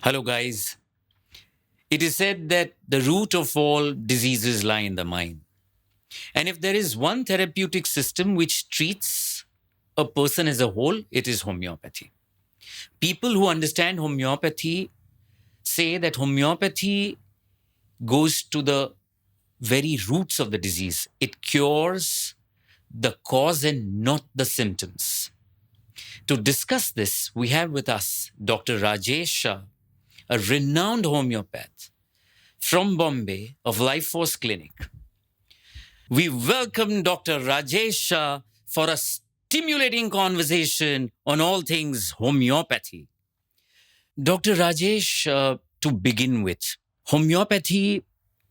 Hello, guys. It is said that the root of all diseases lie in the mind. And if there is one therapeutic system which treats a person as a whole, it is homeopathy. People who understand homeopathy say that homeopathy goes to the very roots of the disease. It cures the cause and not the symptoms. To discuss this, we have with us Dr. Rajesh Shah, a renowned homeopath from Bombay of Life Force Clinic. We welcome Dr. Rajesh Shah for a stimulating conversation on all things homeopathy. Dr. Rajesh, to begin with, homeopathy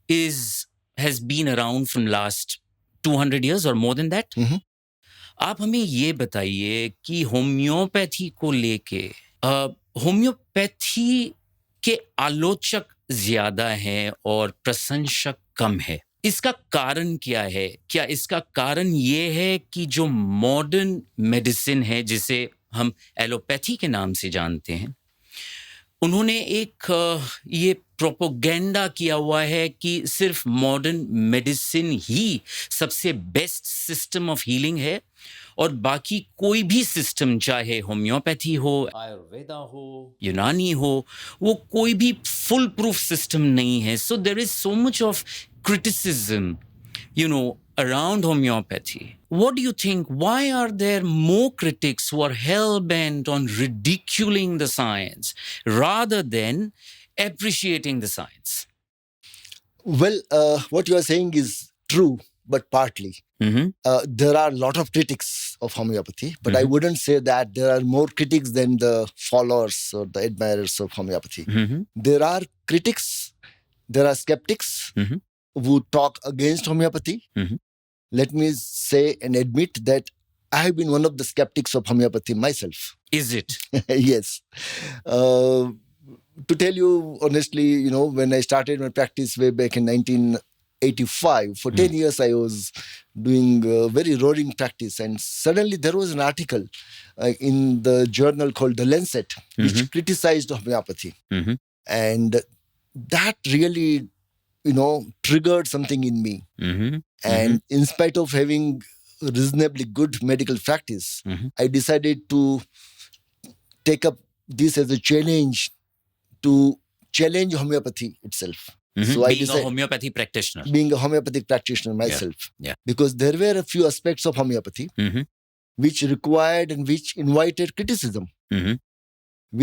has been around from last 200 years or more than that. आप हमें ये बताइए कि homeopathy को लेके homeopathy के आलोचक ज्यादा हैं और प्रशंसक कम है. इसका कारण क्या है? क्या इसका कारण ये है कि जो मॉडर्न मेडिसिन है, जिसे हम एलोपैथी के नाम से जानते हैं, उन्होंने एक ये प्रोपोगेंडा किया हुआ है कि सिर्फ मॉडर्न मेडिसिन ही सबसे बेस्ट सिस्टम ऑफ हीलिंग है और बाकी कोई भी सिस्टम, चाहे होम्योपैथी हो, आयुर्वेदा हो, यूनानी हो, वो कोई भी फुल प्रूफ सिस्टम नहीं है. So there is so much of criticism, around homeopathy. What do you think? Why are there more critics who are hell-bent on ridiculing the science rather than appreciating the science? Well, what you are saying is true, but partly. There are a lot of critics of homeopathy, but I wouldn't say that there are more critics than the followers or the admirers of homeopathy. There are critics, there are skeptics who talk against homeopathy. Let me say and admit that I have been one of the skeptics of homeopathy myself. Is it? Yes. To tell you honestly, when I started my practice way back in 1985, for 10 years I was doing very roaring practice, and suddenly there was an article in the journal called The Lancet, which criticized homeopathy. And that really triggered something in me. And in spite of having reasonably good medical practice, I decided to take up this as a challenge, to challenge homeopathy itself. So being a homeopathy practitioner. Being a homeopathic practitioner myself. Yeah. Because there were a few aspects of homeopathy which required and which invited criticism,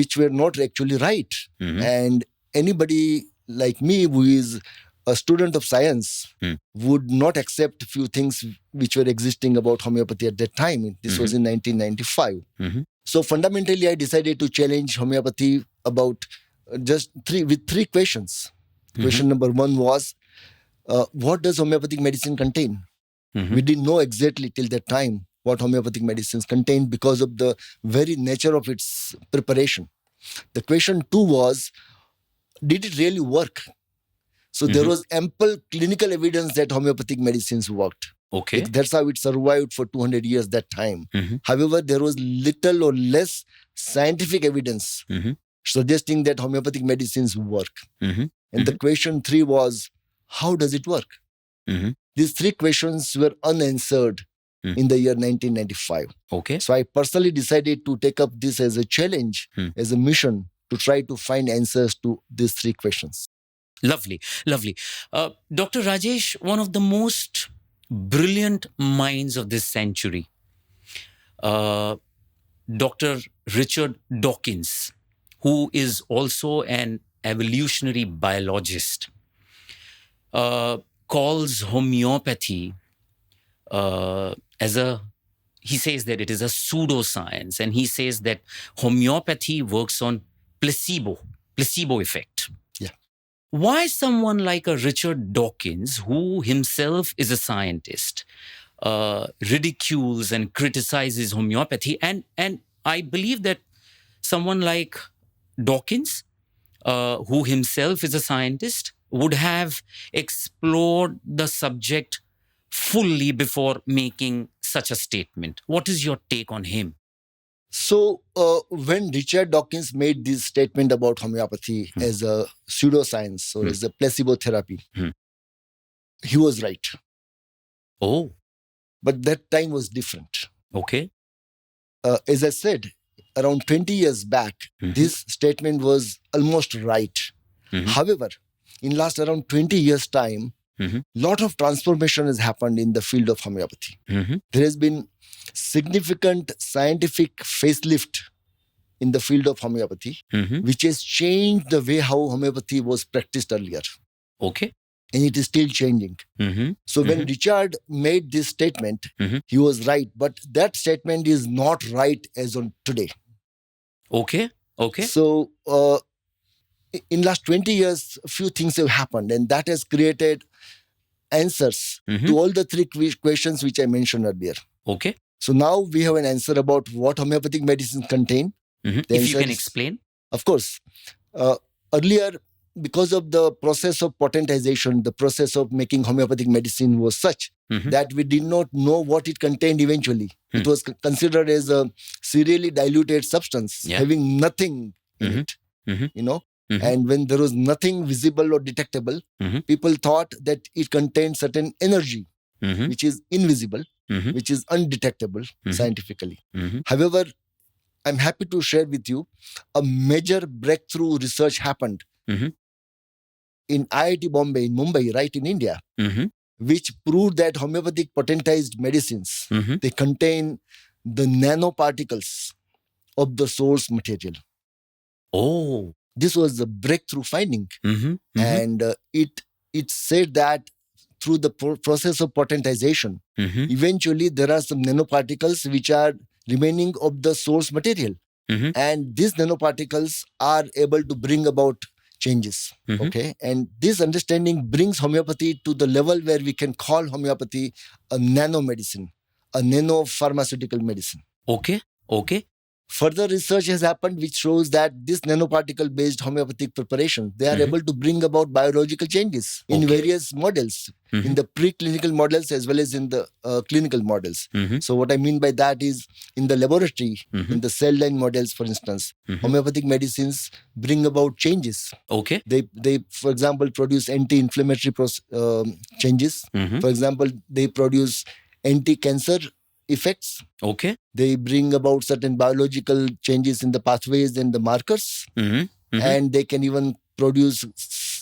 which were not actually right. And anybody like me who is a student of science would not accept few things which were existing about homeopathy at that time. This was in 1995. So fundamentally, I decided to challenge homeopathy about with three questions. Question number one was, what does homeopathic medicine contain? We didn't know exactly till that time what homeopathic medicines contained because of the very nature of its preparation. The question two was, did it really work? So there was ample clinical evidence that homeopathic medicines worked. Okay. That's how it survived for 200 years that time. However, there was little or less scientific evidence suggesting that homeopathic medicines work. And the question three was, how does it work? These three questions were unanswered in the year 1995. Okay. So I personally decided to take up this as a challenge, as a mission, to try to find answers to these three questions. Lovely, lovely. Dr. Rajesh, one of the most brilliant minds of this century, Dr. Richard Dawkins, who is also an evolutionary biologist, calls homeopathy he says that it is a pseudoscience, and he says that homeopathy works on placebo effect. Why someone like a Richard Dawkins, who himself is a scientist, ridicules and criticizes homeopathy? And I believe that someone like Dawkins, who himself is a scientist, would have explored the subject fully before making such a statement. What is your take on him? So when Richard Dawkins made this statement about homeopathy as a pseudoscience or as a placebo therapy, he was right. Oh. But that time was different. Okay. As I said, around 20 years back, this statement was almost right. However, in last around 20 years' time, lot of transformation has happened in the field of homeopathy. There has been significant scientific facelift in the field of homeopathy, which has changed the way how homeopathy was practiced earlier. Okay. And it is still changing. So when Richard made this statement, he was right. But that statement is not right as on today. Okay. Okay. So in last 20 years, a few things have happened. And that has created answers to all the three questions which I mentioned earlier. Okay. So now we have an answer about what homeopathic medicines contain. If you can explain. Of course. Earlier, because of the process of potentization, the process of making homeopathic medicine was such that we did not know what it contained eventually. It was considered as a serially diluted substance, having nothing in it, you know. And when there was nothing visible or detectable, people thought that it contained certain energy, which is invisible, which is undetectable scientifically. However, I'm happy to share with you a major breakthrough research happened in IIT Bombay in Mumbai, right in India, which proved that homeopathic potentized medicines, they contain the nanoparticles of the source material. Oh. This was a breakthrough finding. And it said that through the process of potentization, eventually there are some nanoparticles which are remaining of the source material. And these nanoparticles are able to bring about changes. Okay. And this understanding brings homeopathy to the level where we can call homeopathy a nanomedicine, a nanopharmaceutical medicine. Okay. Okay. Further research has happened which shows that this nanoparticle based homeopathic preparation, they are able to bring about biological changes in various models, in the preclinical models as well as in the clinical models. So what I mean by that is in the laboratory, in the cell line models, for instance, homeopathic medicines bring about changes. Okay. They for example, produce anti-inflammatory changes. For example, they produce anti-cancer effects. Okay. They bring about certain biological changes in the pathways and the markers. And they can even produce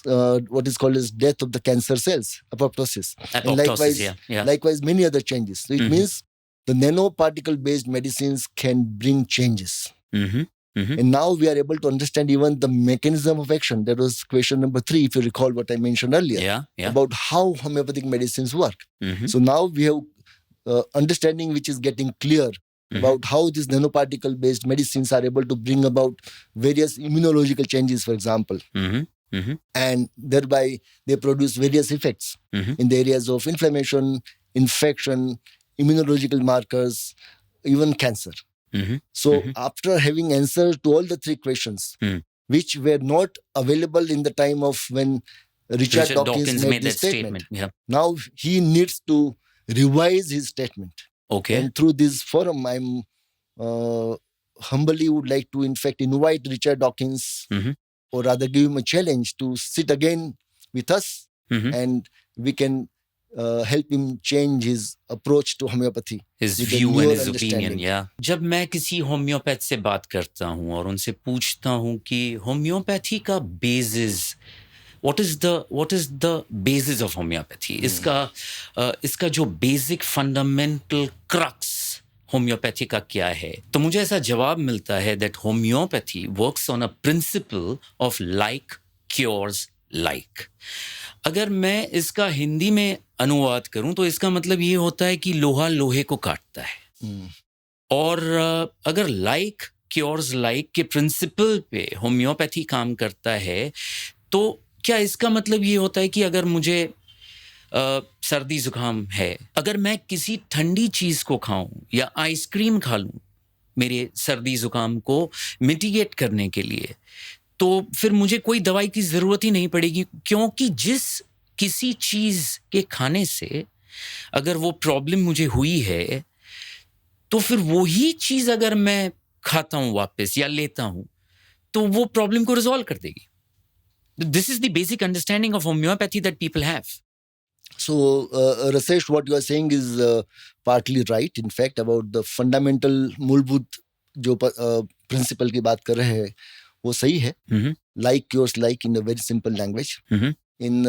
what is called as death of the cancer cells, apoptosis. And likewise, many other changes. So it means the nanoparticle-based medicines can bring changes. And now we are able to understand even the mechanism of action. That was question number 3, if you recall what I mentioned earlier, about how homeopathic medicines work. So now we have understanding which is getting clear about how these nanoparticle-based medicines are able to bring about various immunological changes, for example. And thereby they produce various effects in the areas of inflammation, infection, immunological markers, even cancer. So after having answered to all the 3 questions, which were not available in the time of when Richard Dawkins made this statement, now he needs to revise his statement. Okay. And through this forum, I'm humbly would like to, in fact, invite Richard Dawkins, or rather give him a challenge to sit again with us, and we can help him change his approach to homeopathy. His view and his opinion, yeah. जब मैं किसी homeopath से बात करता हूँ और उनसे पूछता हूँ कि होम्योपैथी का basis, what is the basis of homeopathy? इसका जो basic fundamental crux homeopathy का क्या है? तो मुझे ऐसा जवाब मिलता है that homeopathy works on a principle of like cures like. अगर मैं इसका हिंदी में अनुवाद करूं तो इसका मतलब ये होता है कि लोहा लोहे को काटता है. और अगर like cures like के प्रिंसिपल पे होम्योपैथी काम करता है तो क्या इसका मतलब ये होता है कि अगर मुझे सर्दी जुकाम है, अगर मैं किसी ठंडी चीज़ को खाऊं या आइसक्रीम खा लूं मेरे सर्दी जुकाम को मिटिगेट करने के लिए, तो फिर मुझे कोई दवाई की ज़रूरत ही नहीं पड़ेगी, क्योंकि जिस किसी चीज़ के खाने से अगर वो प्रॉब्लम मुझे हुई है तो फिर वही चीज़ अगर मैं खाता हूं वापस या लेता हूं तो वो प्रॉब्लम को रिजॉल्व कर देगी. This is the basic understanding of homeopathy that people have. So, Rasesh, what you are saying is partly right. In fact, about the fundamental मूलभूत जो principle की बात कर रहे हैं वो सही है. Like yours, like in a very simple language. In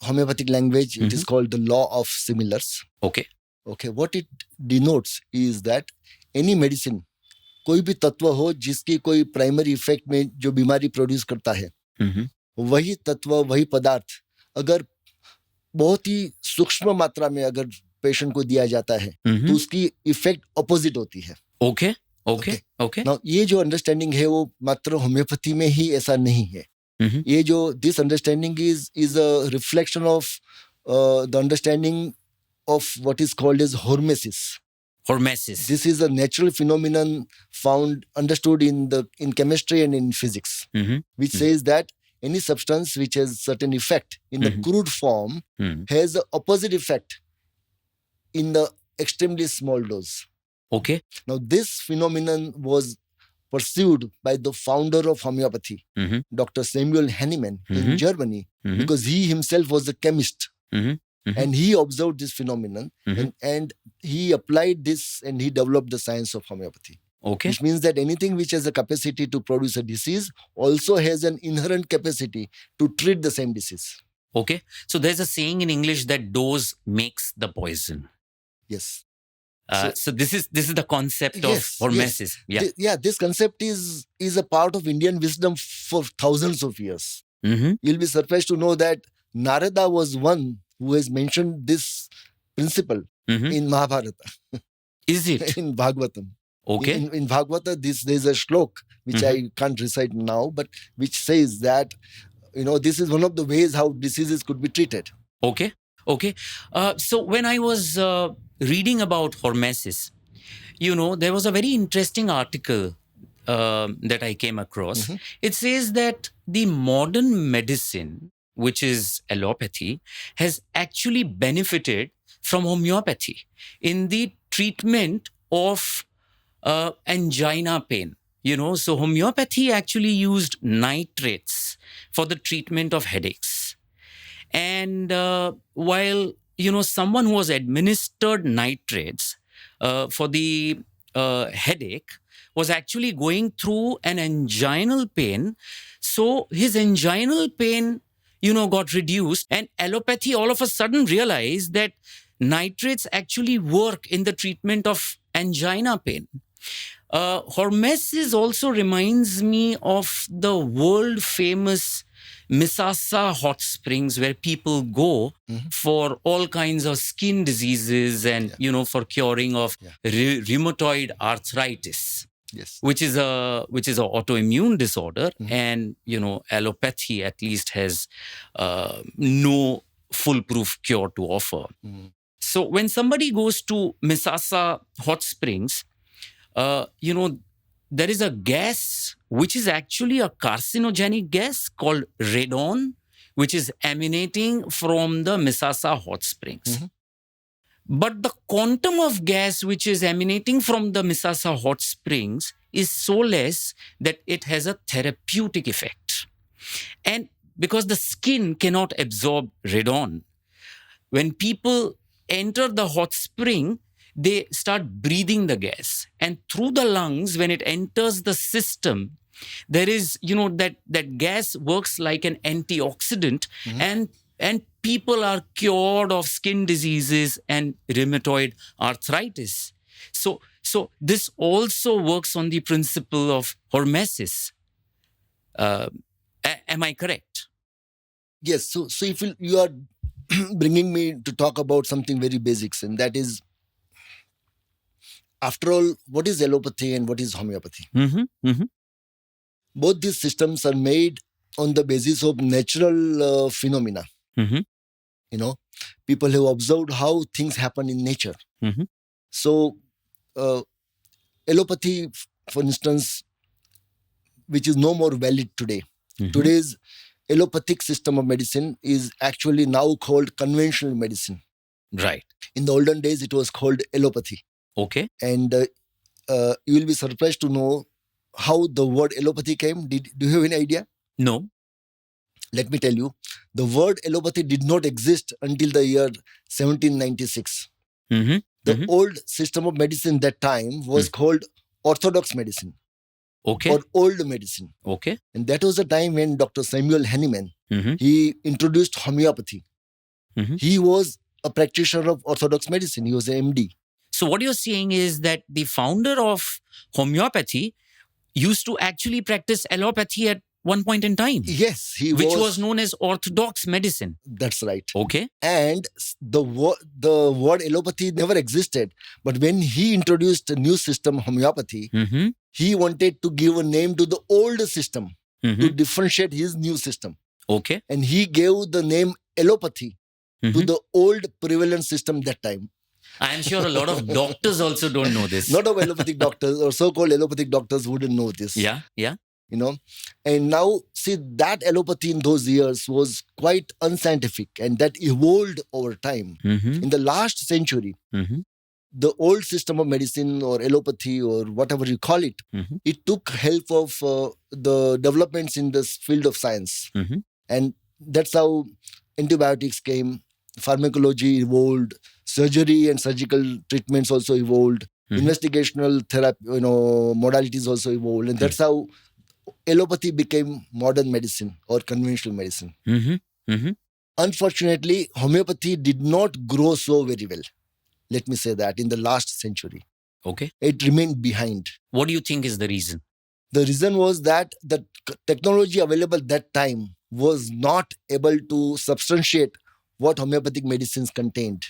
homeopathic language, it is called the law of similars. Okay. What it denotes is that any medicine, कोई भी तत्व हो जिसकी कोई प्राइमरी इफेक्ट में जो बीमारी प्रोड्यूस करता है, वही तत्व वही पदार्थ अगर बहुत ही सूक्ष्म मात्रा में अगर पेशेंट को दिया जाता है तो उसकी इफेक्ट अपोजिट होती है. ओके. नाउ ये जो अंडरस्टैंडिंग है वो मात्र होम्योपैथी में ही ऐसा नहीं है. ये जो this understanding is a reflection of the understanding of what is called as hormesis. This is a natural phenomenon understood in chemistry and in physics, which says that any substance which has certain effect in the crude form has the opposite effect in the extremely small dose. Okay. Now, this phenomenon was pursued by the founder of homeopathy, Dr. Samuel Hahnemann in Germany, because he himself was a chemist. And he observed this phenomenon and he applied this and he developed the science of homeopathy. Okay. Which means that anything which has a capacity to produce a disease also has an inherent capacity to treat the same disease. Okay. So there's a saying in English that dose makes the poison. Yes. So this is the concept of hormesis. Yes. This concept is a part of Indian wisdom for thousands of years. You'll be surprised to know that Narada was one who has mentioned this principle in Mahabharata. Is it? In Bhagavatam. Okay. In Bhagavata, there's a shlok, which I can't recite now, but which says that, this is one of the ways how diseases could be treated. Okay. So when I was reading about hormesis, there was a very interesting article that I came across. It says that the modern medicine, which is allopathy, has actually benefited from homeopathy in the treatment of angina pain. So homeopathy actually used nitrates for the treatment of headaches. And while, someone who was administered nitrates for the headache was actually going through an anginal pain, so his anginal pain got reduced, and allopathy all of a sudden realized that nitrates actually work in the treatment of angina pain. Hormesis also reminds me of the world famous Misasa hot springs where people go for all kinds of skin diseases and, for curing of rheumatoid arthritis. Yes. Which is a autoimmune disorder, and allopathy at least has no foolproof cure to offer. So when somebody goes to Misasa hot springs, there is a gas which is actually a carcinogenic gas called radon, which is emanating from the Misasa hot springs. But the quantum of gas which is emanating from the Misasa hot springs is so less that it has a therapeutic effect. And because the skin cannot absorb radon, when people enter the hot spring, they start breathing the gas. And through the lungs, when it enters the system, there is, that gas works like an antioxidant, and people are cured of skin diseases and rheumatoid arthritis. So this also works on the principle of hormesis. Am I correct? Yes. So if you are bringing me to talk about something very basics, and that is, after all, what is allopathy and what is homeopathy? Both these systems are made on the basis of natural phenomena. People have observed how things happen in nature. So allopathy, for instance, which is no more valid today. Today's allopathic system of medicine is actually now called conventional medicine. Right. In the olden days, it was called allopathy. Okay. And you will be surprised to know how the word allopathy came. Do you have any idea? No. Let me tell you. The word allopathy did not exist until the year 1796. Mm-hmm. The old system of medicine that time was called orthodox medicine. Okay. Or old medicine. Okay. And that was the time when Dr. Samuel Hahnemann, Mm-hmm. he introduced homeopathy. Mm-hmm. He was a practitioner of orthodox medicine. He was an MD. So what you're saying is that the founder of homeopathy used to actually practice allopathy at one point in time. Yes, which was known as orthodox medicine. That's right. Okay. And the word allopathy never existed. But when he introduced a new system, homeopathy, he wanted to give a name to the old system to differentiate his new system. Okay. And he gave the name allopathy to the old prevalent system that time. I am sure a lot of doctors also don't know this. Not of allopathic doctors or so-called allopathic doctors wouldn't know this. Yeah. You know, and now see that allopathy in those years was quite unscientific and that evolved over time. In the last century, the old system of medicine or allopathy or whatever you call it, it took help of the developments in this field of science. And that's how antibiotics came, pharmacology evolved, surgery and surgical treatments also evolved, investigational therapy, modalities also evolved. And that's how allopathy became modern medicine or conventional medicine. Unfortunately, homeopathy did not grow so very well. Let me say that in the last century. Okay. It remained behind. What do you think is the reason? The reason was that the technology available that time was not able to substantiate what homeopathic medicines contained.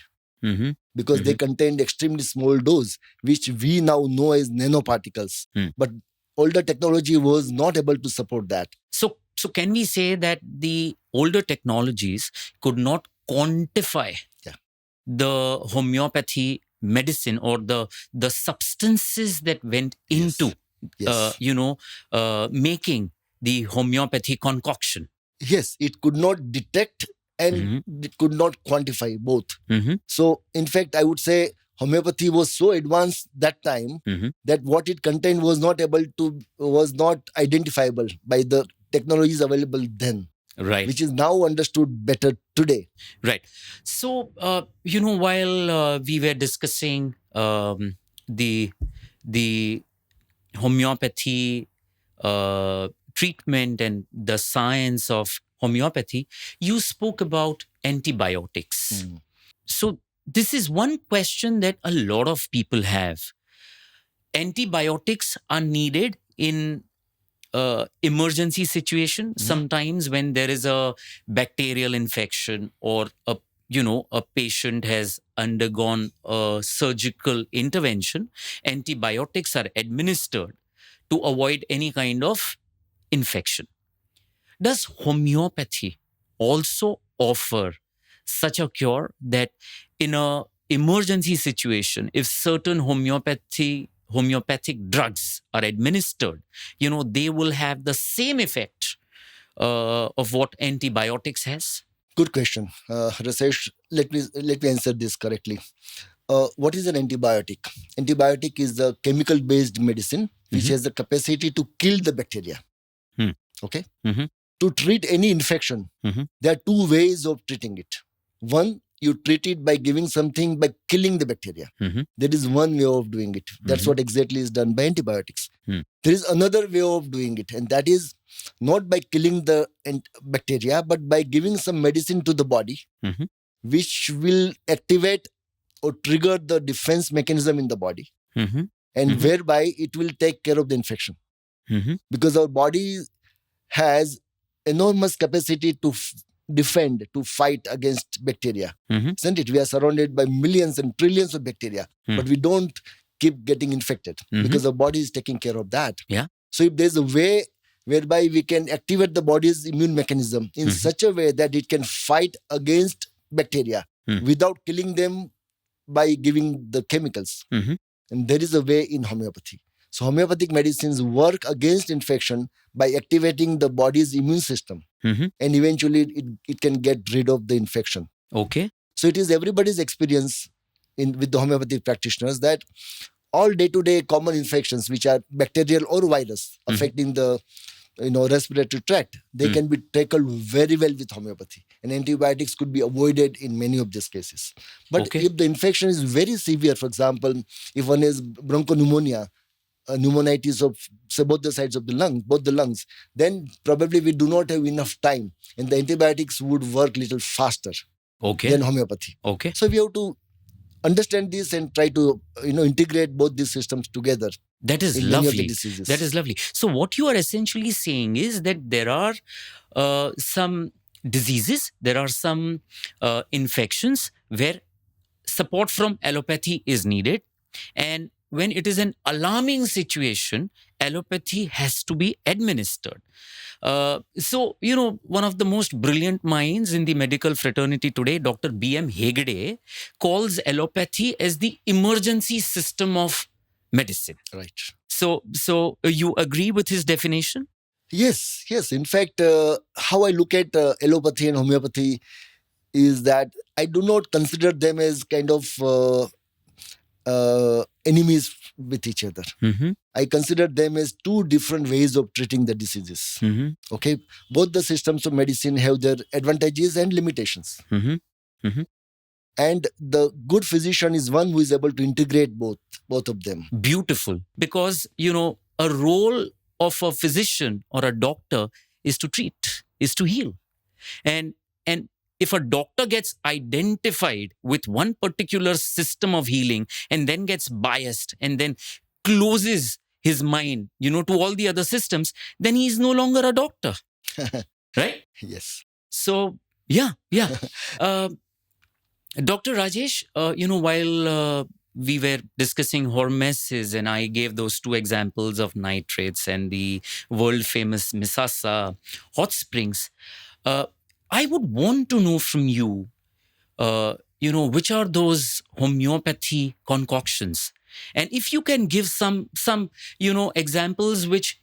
Because they contained extremely small dose, which we now know as nanoparticles. But older technology was not able to support that. So can we say that the older technologies could not quantify the homeopathy medicine or the substances that went into making the homeopathy concoction? Yes, it could not detect and it could not quantify both. So in fact, I would say homeopathy was so advanced that time that what it contained was not identifiable by the technologies available then. Right. Which is now understood better today. Right. So, while we were discussing the homeopathy treatment and the science of homeopathy, you spoke about antibiotics. So, this is one question that a lot of people have. Antibiotics are needed in emergency situation, sometimes when there is a bacterial infection or a patient has undergone a surgical intervention, antibiotics are administered to avoid any kind of infection. Does homeopathy also offer such a cure that in a emergency situation, if certain homeopathic drugs are administered, they will have the same effect of what antibiotics has? Good question, Rasesh. Let me answer this correctly. What is an antibiotic? Antibiotic is a chemical-based medicine which has the capacity to kill the bacteria. Okay. To treat any infection, there are two ways of treating it. One, you treat it by giving something by killing the bacteria. That is one way of doing it. That's what exactly is done by antibiotics. There is another way of doing it, and that is not by killing the bacteria, but by giving some medicine to the body, which will activate or trigger the defense mechanism in the body, and whereby it will take care of the infection. Because our body has enormous capacity to defend, to fight against bacteria. Isn't it? We are surrounded by millions and trillions of bacteria, but we don't keep getting infected because our body is taking care of that. Yeah. So if there's a way whereby we can activate the body's immune mechanism in such a way that it can fight against bacteria without killing them by giving the chemicals. And there is a way in homeopathy. So homeopathic medicines work against infection by activating the body's immune system. And eventually it can get rid of the infection. Okay. So it is everybody's experience with the homeopathic practitioners that all day-to-day common infections, which are bacterial or virus, affecting the respiratory tract, they can be tackled very well with homeopathy. And antibiotics could be avoided in many of these cases. But if the infection is very severe, for example, if one has bronchopneumonia, pneumonitis of, say, both the sides of the lungs, then probably we do not have enough time, and the antibiotics would work little faster than homeopathy. So we have to understand this and try to integrate both these systems together. That is lovely. That is lovely. So what you are essentially saying is that there are some diseases, there are some infections where support from allopathy is needed, and when it is an alarming situation, allopathy has to be administered. So, one of the most brilliant minds in the medical fraternity today, Dr. B.M. Hegde, calls allopathy as the emergency system of medicine. Right. So you agree with his definition? Yes. In fact, how I look at allopathy and homeopathy is that I do not consider them as kind of enemies with each other. I consider them as two different ways of treating the diseases. Okay, both the systems of medicine have their advantages and limitations. And the good physician is one who is able to integrate both of them. Beautiful. Because, a role of a physician or a doctor is to treat, is to heal. And if a doctor gets identified with one particular system of healing and then gets biased and then closes his mind, to all the other systems, then he is no longer a doctor. Right? Yes. So, yeah. Dr. Rajesh, while we were discussing hormesis and I gave those two examples of nitrates and the world famous Misasa hot springs, I would want to know from you, which are those homeopathy concoctions? And if you can give some examples which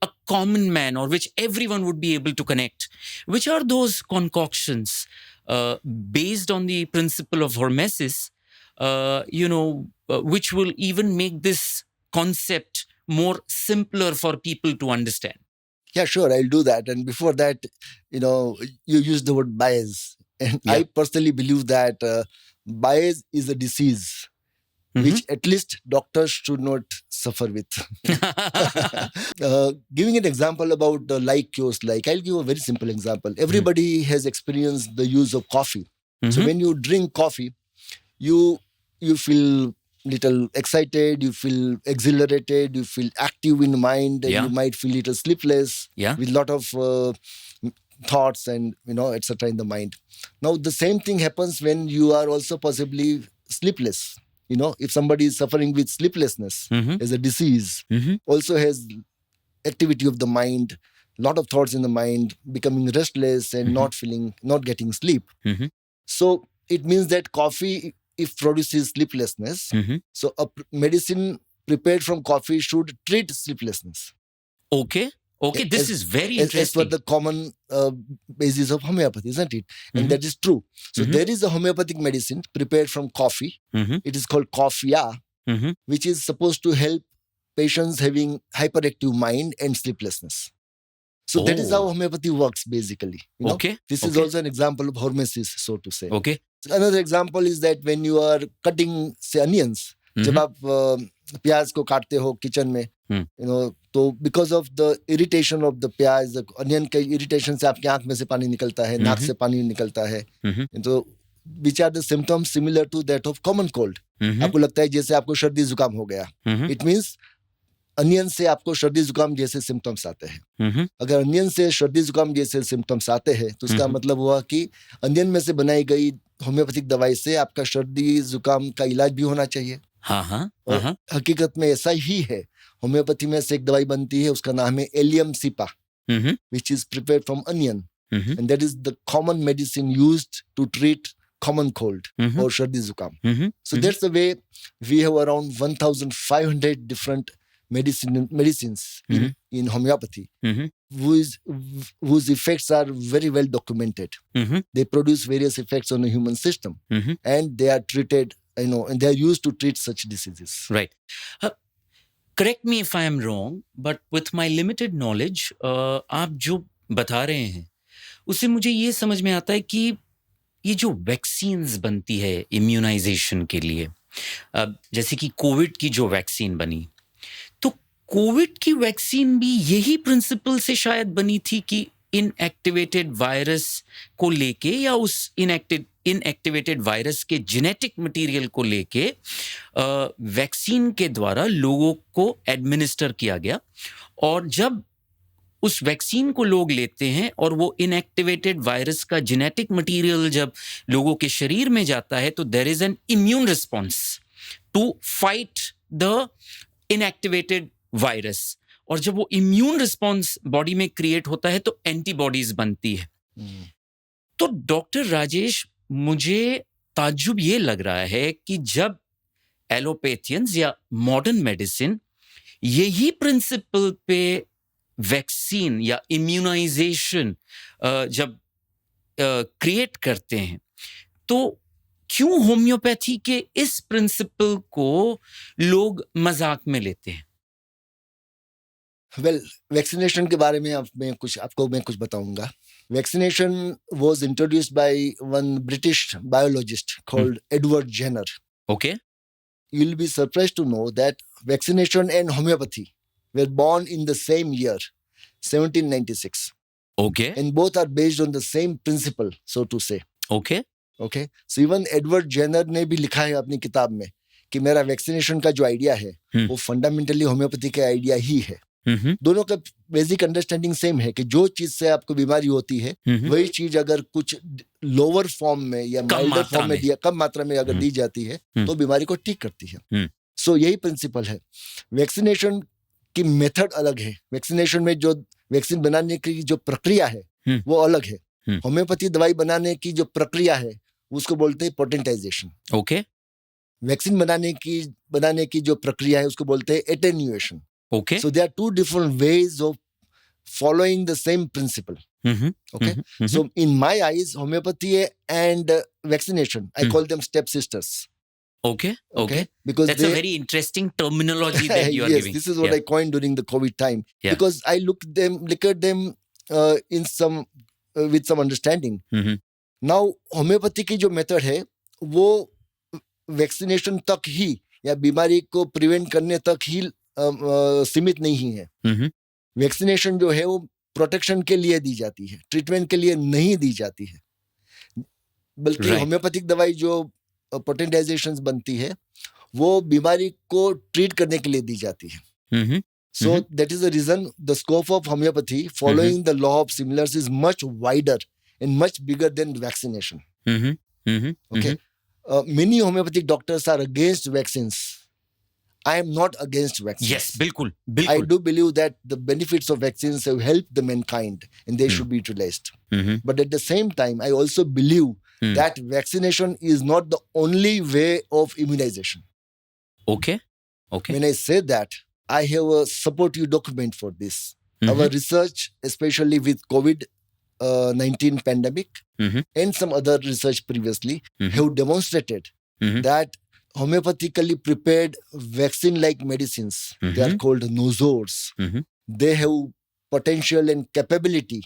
a common man or which everyone would be able to connect, which are those concoctions based on the principle of hormesis, which will even make this concept more simpler for people to understand? Yeah, sure, I'll do that. And before that, you used the word bias. And I personally believe that bias is a disease which at least doctors should not suffer with. Giving an example about like cures, I'll give a very simple example. Everybody has experienced the use of coffee. So when you drink coffee, you feel little excited, you feel exhilarated, you feel active in mind, and you might feel little sleepless with lot of thoughts and etc. in the mind. Now the same thing happens when you are also possibly sleepless. If somebody is suffering with sleeplessness as a disease, also has activity of the mind, lot of thoughts in the mind, becoming restless and not getting sleep. So it means that coffee, if produces sleeplessness, so a medicine prepared from coffee should treat sleeplessness. Okay, this is very interesting. As per the common basis of homeopathy, isn't it? And that is true. So there is a homeopathic medicine prepared from coffee. It is called coffea, which is supposed to help patients having hyperactive mind and sleeplessness. So that is how homeopathy works, basically. This is also an example of hormesis, so to say. Another example is that when you are cutting, say, onions, जब आप प्याज को काटते हो kitchen में, तो because of the irritation of the प्याज, the onion के irritation से आपकी आंख में से पानी निकलता है, नाक से पानी निकलता है, तो which are the symptoms similar to that of common cold. आपको लगता है जैसे आपको सर्दी जुकाम हो गया. It means अनियन से आपको सर्दी जुकाम जैसे सिम्टम्स आते हैं. अगर अनियन से सर्दी जुकाम जैसे सिम्टम्स आते हैं तो उसका मतलब हुआ कि अनियन में से बनाई गई होम्योपैथिक दवाई से आपका सर्दी जुकाम का इलाज भी होना चाहिए. और हकीकत में ऐसा ही है. होम्योपैथी में से एक दवाई बनती है, उसका नाम है allium cepa, which is prepared from onion, and that is the common medicine used to treat common cold or सर्दी जुकाम. So that's the way we have around 1,500 different medicines in homeopathy, whose effects are very well documented. They produce various effects on the human system, and they are treated and they are used to treat such diseases. Right. Correct me if I am wrong, but with my limited knowledge, आप जो बता रहे हैं उससे मुझे ये समझ में आता है कि ये जो वैक्सीन्स बनती है इम्यूनाइजेशन के लिए, जैसे कि कोविड की जो वैक्सीन बनी, तो कोविड की वैक्सीन भी यही प्रिंसिपल से शायद बनी थी कि इनएक्टिवेटेड वायरस को लेके या उस इनएक्टिवेटेड वायरस के जेनेटिक मटेरियल को लेके वैक्सीन के द्वारा लोगों को एडमिनिस्टर किया गया, और जब उस वैक्सीन को लोग लेते हैं और वो इनएक्टिवेटेड वायरस का जेनेटिक मटेरियल जब लोगों के शरीर में जाता है तो there is an immune response to fight the inactivated virus, और जब वो इम्यून रिस्पॉन्स बॉडी में क्रिएट होता है तो एंटीबॉडीज बनती है। तो डॉक्टर राजेश, मुझे ताज्जुब ये लग रहा है कि जब एलोपैथियंस या मॉडर्न मेडिसिन यही प्रिंसिपल पे वैक्सीन या इम्यूनाइजेशन जब क्रिएट करते हैं, तो क्यों होम्योपैथी के इस प्रिंसिपल को लोग मजाक में लेते हैं? वेल, वैक्सीनेशन के बारे में मैं कुछ बताऊंगा. Vaccination was introduced by one British biologist called Edward Jenner. Okay. You'll be surprised to know that vaccination and homeopathy were born in the same year, 1796. Okay. And both are based on the same principle, so to say. Okay. Okay. So even Edward Jenner ने भी लिखा है अपनी किताब में कि मेरा vaccination का जो आइडिया है वो फंडामेंटली होम्योपैथी का आइडिया ही है. दोनों का बेसिक अंडरस्टैंडिंग सेम है कि जो चीज से आपको बीमारी होती है वही चीज अगर कुछ लोअर फॉर्म में या माइल्डर फॉर्म में कम मात्रा में अगर दी जाती है तो बीमारी को ठीक करती है. सो यही प्रिंसिपल है. वैक्सीनेशन की मेथड अलग है. वैक्सीनेशन में जो वैक्सीन बनाने की जो प्रक्रिया है वो अलग है. होम्योपैथी दवाई बनाने की जो प्रक्रिया है उसको बोलते हैं पोटेंटाइजेशन. ओके. वैक्सीन बनाने की जो प्रक्रिया है उसको बोलते हैं attenuation. Okay. So there are two different ways of following the same principle. Okay. So in my eyes, homeopathy and vaccination, I call them stepsisters. Okay. Because that's a very interesting terminology that you are yes, giving. This is what I coined during the COVID time. Yeah. Because I look at them in some with some understanding. Now, homeopathy की जो method है वो vaccination तक ही या बीमारी को prevent करने तक ही सीमित नहीं है. वैक्सीनेशन जो है वो प्रोटेक्शन के लिए दी जाती है, ट्रीटमेंट के लिए नहीं दी जाती है. बल्कि होम्योपैथिक दवाई जो पोटेंटाइजेशंस बनती है वो बीमारी को ट्रीट करने के लिए दी जाती है. So that is the reason the scope of homeopathy following the law of similars is much wider and much bigger than vaccination. Okay. Many homeopathic doctors are against vaccines. I am not against vaccines. Yes, bilkul. I do believe that the benefits of vaccines have helped the mankind and they should be utilized. But at the same time, I also believe that vaccination is not the only way of immunization. Okay. When I say that, I have a supportive document for this. Our research, especially with COVID-19 pandemic and some other research previously, have demonstrated that homeopathically prepared vaccine-like medicines, they are called nosors. They have potential and capability,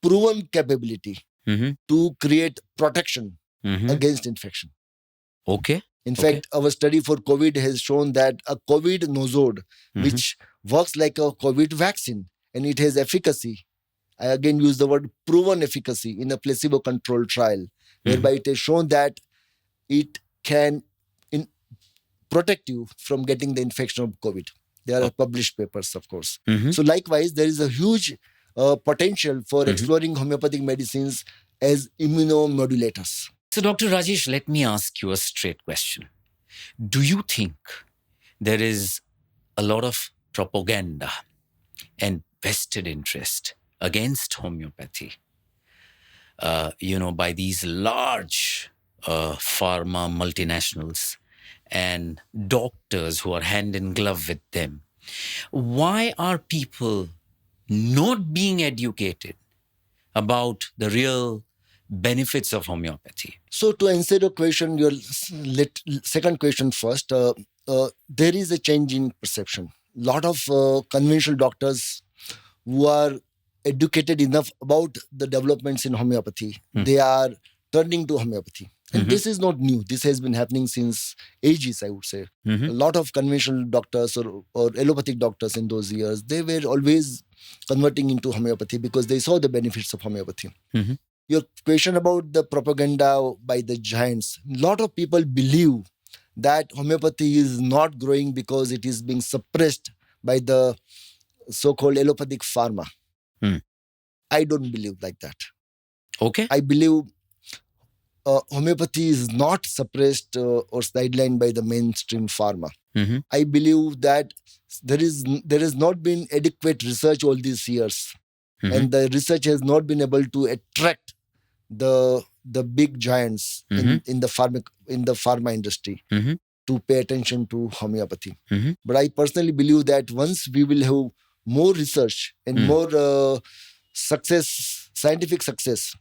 proven capability to create protection against infection. Okay. In fact, our study for COVID has shown that a COVID nosode, which works like a COVID vaccine, and it has efficacy. I again use the word proven efficacy in a placebo-controlled trial, whereby it has shown that it can protect you from getting the infection of COVID. There are published papers, of course. So likewise, there is a huge potential for exploring homeopathic medicines as immunomodulators. So Dr. Rajesh, let me ask you a straight question. Do you think there is a lot of propaganda and vested interest against homeopathy, by these large pharma multinationals and doctors who are hand in glove with them? Why are people not being educated about the real benefits of homeopathy? So to answer your question, your second question first, there is a change in perception. A lot of conventional doctors who are educated enough about the developments in homeopathy, they are turning to homeopathy. And this is not new. This has been happening since ages, I would say. A lot of conventional doctors or allopathic doctors in those years, they were always converting into homeopathy because they saw the benefits of homeopathy. Your question about the propaganda by the giants, a lot of people believe that homeopathy is not growing because it is being suppressed by the so-called allopathic pharma. I don't believe like that. Okay. I believe homeopathy is not suppressed or sidelined by the mainstream pharma. I believe that there has not been adequate research all these years, and the research has not been able to attract the big giants in the pharma industry to pay attention to homeopathy. But I personally believe that once we will have more research and more scientific success,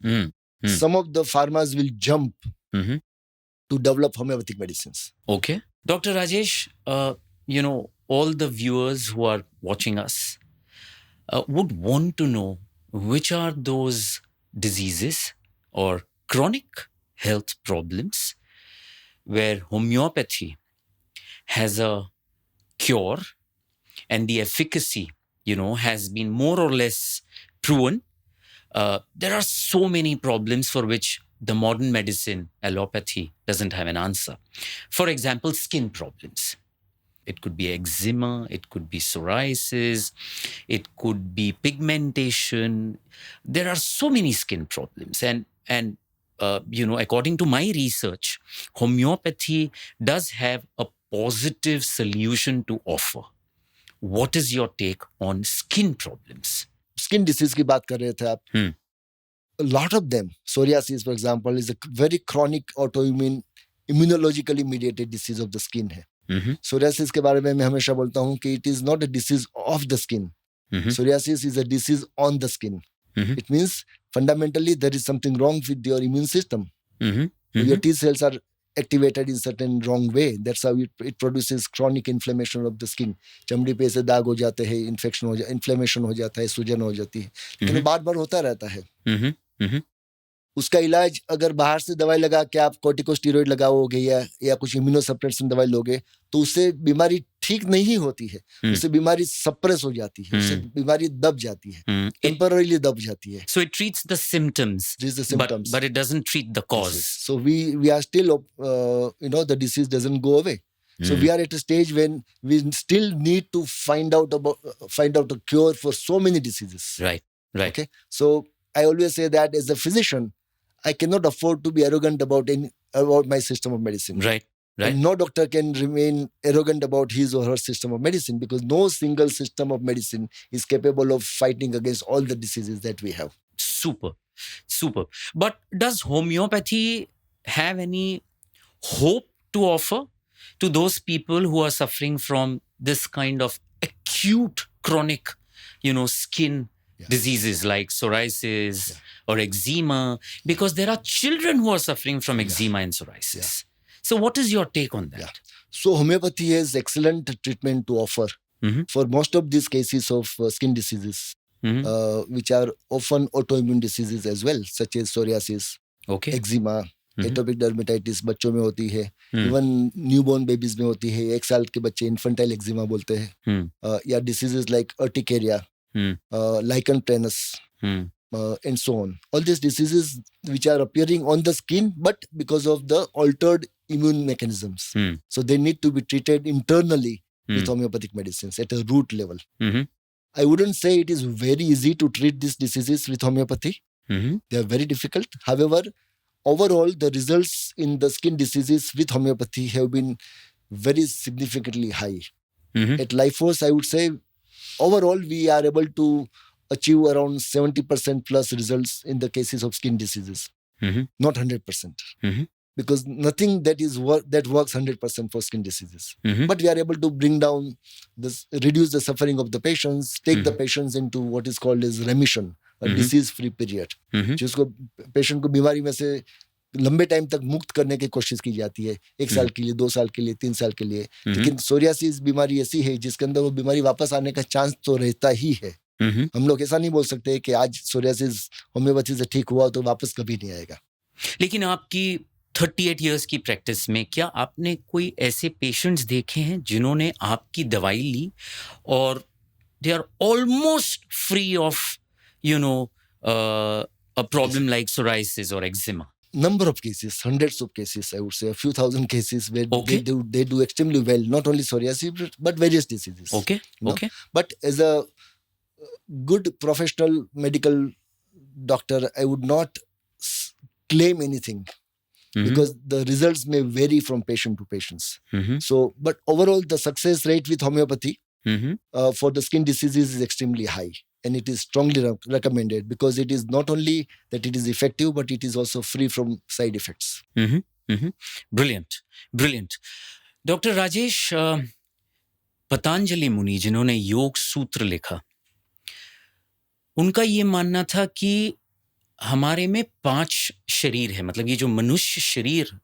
some of the pharmas will jump to develop homeopathic medicines. Okay. Dr. Rajesh, all the viewers who are watching us would want to know which are those diseases or chronic health problems where homeopathy has a cure and the efficacy, has been more or less proven. There are so many problems for which the modern medicine, allopathy, doesn't have an answer. For example, skin problems. It could be eczema, it could be psoriasis, it could be pigmentation. There are so many skin problems. And according to my research, homeopathy does have a positive solution to offer. What is your take on skin problems? Skin disease की बात कर रहे थे आप. A lot of them, psoriasis, for example, is a very chronic autoimmune, immunologically mediated disease of the skin है. Psoriasis के बारे में मैं हमेशा बोलता हूँ कि it is not a disease of the skin. Psoriasis is a disease on the skin. It means fundamentally there is something wrong with your immune system. Your T cells are activated in certain wrong way. That's how it produces chronic inflammation of the skin. चमड़ी पे से दाग हो जाते हैं, inflammation हो जाता है, सूजन हो जाती है. लेकिन बार बार होता रहता है. उसका इलाज अगर बाहर से दवाई लगा के आप कॉर्टिकोस्टेरॉइड लगाओगे या कुछ इम्यूनोसप्रेशन दवाई लोगे तो उससे बीमारी ठीक नहीं होती है. उससे बीमारी सप्रेस हो जाती है, उससे बीमारी दब जाती है, टेम्पररीली दब जाती है. So it treats the symptoms, but it doesn't treat the cause. So we are still, the disease doesn't go away. So we are at a stage when we still need to find out a cure for so many diseases. Right. Okay. So I always say that as a physician, I cannot afford to be arrogant about my system of medicine. Right. And no doctor can remain arrogant about his or her system of medicine because no single system of medicine is capable of fighting against all the diseases that we have. Super. But does homeopathy have any hope to offer to those people who are suffering from this kind of acute chronic, skin diseases like psoriasis or eczema? Because there are children who are suffering from eczema and psoriasis. So what is your take on that? So homeopathy has excellent treatment to offer for most of these cases of skin diseases, which are often autoimmune diseases as well, such as psoriasis, eczema, atopic dermatitis बच्चों में होती है, even newborn babies में होती है, 1 साल के बच्चे इन्फेंटाइल एक्जिमा बोलते हैं, या diseases like urticaria, lichen planus, and so on. All these diseases which are appearing on the skin, but because of the altered immune mechanisms. So they need to be treated internally with homeopathic medicines at a root level. I wouldn't say it is very easy to treat these diseases with homeopathy. They are very difficult. However, overall, the results in the skin diseases with homeopathy have been very significantly high. At Lifeforce, I would say, overall, we are able to achieve around 70% plus results in the cases of skin diseases. Not 100%. Because nothing that works 100% for skin diseases. But we are able to reduce the suffering of the patients, take the patients into what is called as remission, disease free period, जिसको patient को बीमारी में से लंबे time तक मुक्त करने की कोशिश की जाती है, 1 साल के लिए, 2 साल के लिए, 3 साल के लिए। लेकिन सोरियासिस बीमारी ऐसी है जिसके अंदर वो बीमारी वापस आने का चांस तो रहता ही है। हम लोग ऐसा नहीं बोल सकते कि आज सोरियासिस होम्योपैथी से ठीक हुआ तो वापस कभी नहीं आएगा। लेकिन आपकी 38 इयर्स की प्रैक्टिस में क्या आपने कोई ऐसे पेशेंट्स देखे हैं जिन्होंने आपकी दवाई ली और they are almost free of a problem like psoriasis or eczema? Number of cases, hundreds of cases, I would say, a few thousand cases where they do extremely well, not only psoriasis but various diseases. Okay. But as a good professional medical doctor, I would not claim anything because the results may vary from patient to patients. So, but overall, the success rate with homeopathy for the skin diseases is extremely high. And it is strongly recommended because it is not only that it is effective, but it is also free from side effects. Brilliant. Dr. Rajesh, Patanjali मुनि जिन्होंने योग सूत्र लिखा, उनका ये मानना था कि हमारे में 5 शरीर है। मतलब ये जो मनुष्य शरीर